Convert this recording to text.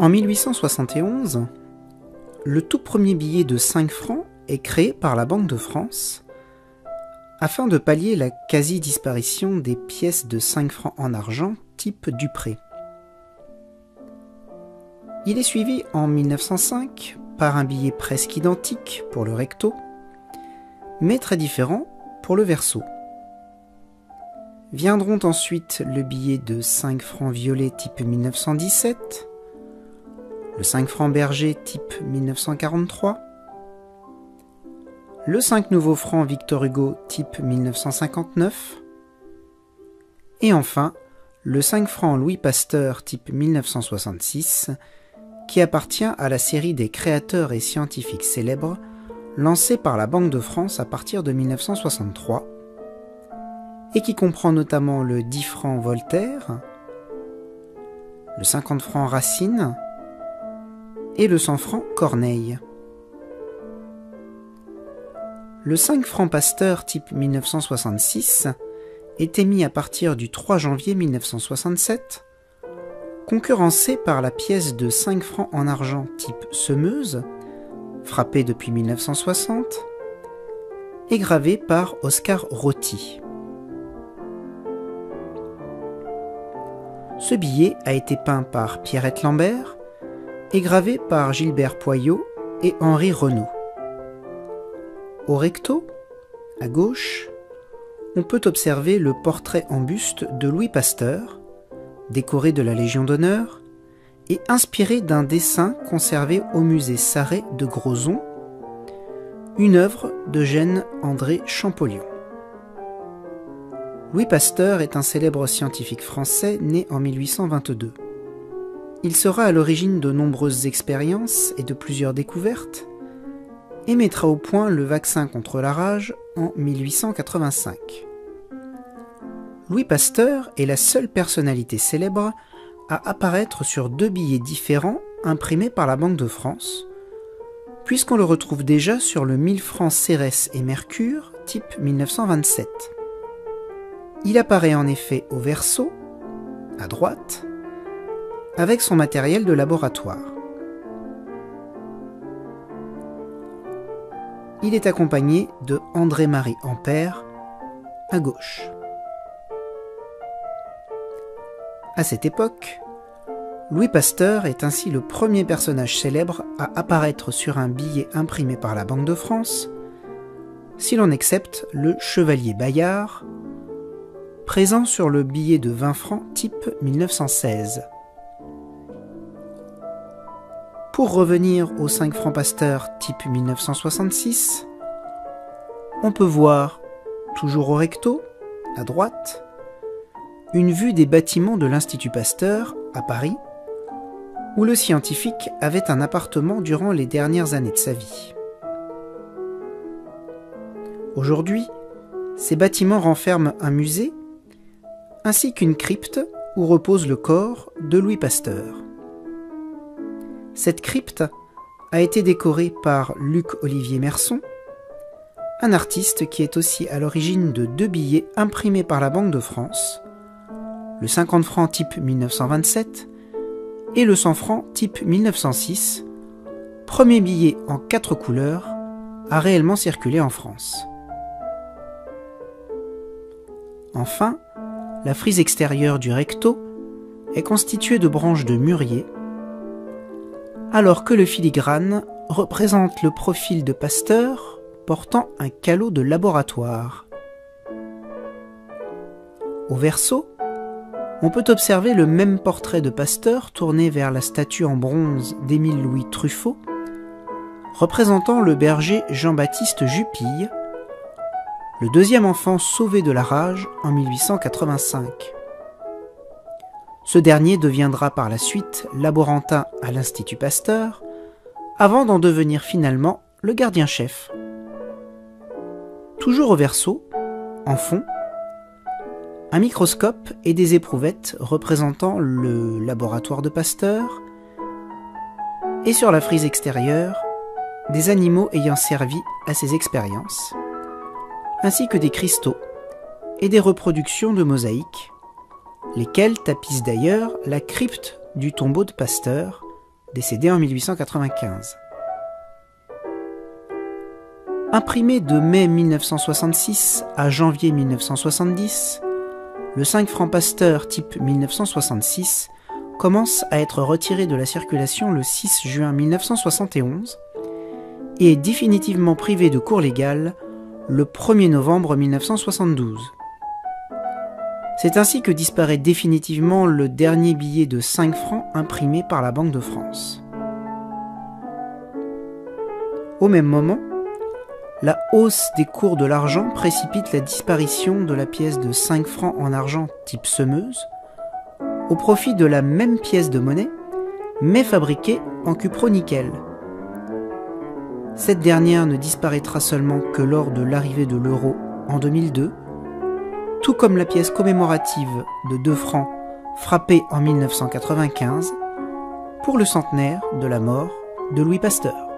En 1871, le tout premier billet de 5 francs est créé par la Banque de France afin de pallier la quasi-disparition des pièces de 5 francs en argent type Dupré. Il est suivi en 1905 par un billet presque identique pour le recto, mais très différent pour le verso. Viendront ensuite le billet de 5 francs violet type 1917, le 5 francs berger type 1943, le 5 nouveaux francs Victor Hugo type 1959, et enfin le 5 francs Louis Pasteur type 1966, qui appartient à la série des créateurs et scientifiques célèbres lancée par la Banque de France à partir de 1963, et qui comprend notamment le 10 francs Voltaire, le 50 francs Racine et le 100 francs Corneille. Le 5 francs Pasteur type 1966 est émis à partir du 3 janvier 1967, concurrencé par la pièce de 5 francs en argent type Semeuse, frappée depuis 1960, et gravée par Oscar Rotti. Ce billet a été peint par Pierrette Lambert et gravé par Gilbert Poyot et Henri Renaud. Au recto, à gauche, on peut observer le portrait en buste de Louis Pasteur, décoré de la Légion d'honneur et inspiré d'un dessin conservé au musée Sarret de Grozon, une œuvre d'Eugène André Champollion. Louis Pasteur est un célèbre scientifique français né en 1822. Il sera à l'origine de nombreuses expériences et de plusieurs découvertes, et mettra au point le vaccin contre la rage en 1885. Louis Pasteur est la seule personnalité célèbre à apparaître sur 2 billets différents imprimés par la Banque de France, puisqu'on le retrouve déjà sur le 1000 francs Cérès et Mercure, type 1927. Il apparaît en effet au verso, à droite, avec son matériel de laboratoire. Il est accompagné de André-Marie Ampère, à gauche. À cette époque, Louis Pasteur est ainsi le premier personnage célèbre à apparaître sur un billet imprimé par la Banque de France, si l'on accepte le chevalier Bayard, présent sur le billet de 20 francs type 1916. Pour revenir aux 5 francs Pasteur type 1966, on peut voir, toujours au recto, à droite, une vue des bâtiments de l'Institut Pasteur, à Paris, où le scientifique avait un appartement durant les dernières années de sa vie. Aujourd'hui, ces bâtiments renferment un musée, ainsi qu'une crypte où repose le corps de Louis Pasteur. Cette crypte a été décorée par Luc-Olivier Merson, un artiste qui est aussi à l'origine de 2 billets imprimés par la Banque de France, le 50 francs type 1927 et le 100 francs type 1906, premier billet en 4 couleurs à réellement circuler en France. Enfin, la frise extérieure du recto est constituée de branches de mûrier, alors que le filigrane représente le profil de Pasteur portant un calot de laboratoire. Au verso, on peut observer le même portrait de Pasteur tourné vers la statue en bronze d'Émile Louis Truffaut, représentant le berger Jean-Baptiste Jupille, le deuxième enfant sauvé de la rage en 1885. Ce dernier deviendra par la suite laborantin à l'Institut Pasteur, avant d'en devenir finalement le gardien-chef. Toujours au verso, en fond, un microscope et des éprouvettes représentant le laboratoire de Pasteur, et sur la frise extérieure, des animaux ayant servi à ses expériences, ainsi que des cristaux et des reproductions de mosaïques, lesquelles tapissent d'ailleurs la crypte du tombeau de Pasteur, décédé en 1895. Imprimé de mai 1966 à janvier 1970, le 5 francs Pasteur type 1966 commence à être retiré de la circulation le 6 juin 1971 et est définitivement privé de cours légal le 1er novembre 1972. C'est ainsi que disparaît définitivement le dernier billet de 5 francs imprimé par la Banque de France. Au même moment, la hausse des cours de l'argent précipite la disparition de la pièce de 5 francs en argent type semeuse au profit de la même pièce de monnaie, mais fabriquée en cupro-nickel. Cette dernière ne disparaîtra seulement que lors de l'arrivée de l'euro en 2002, tout comme la pièce commémorative de 2 francs frappée en 1995 pour le centenaire de la mort de Louis Pasteur.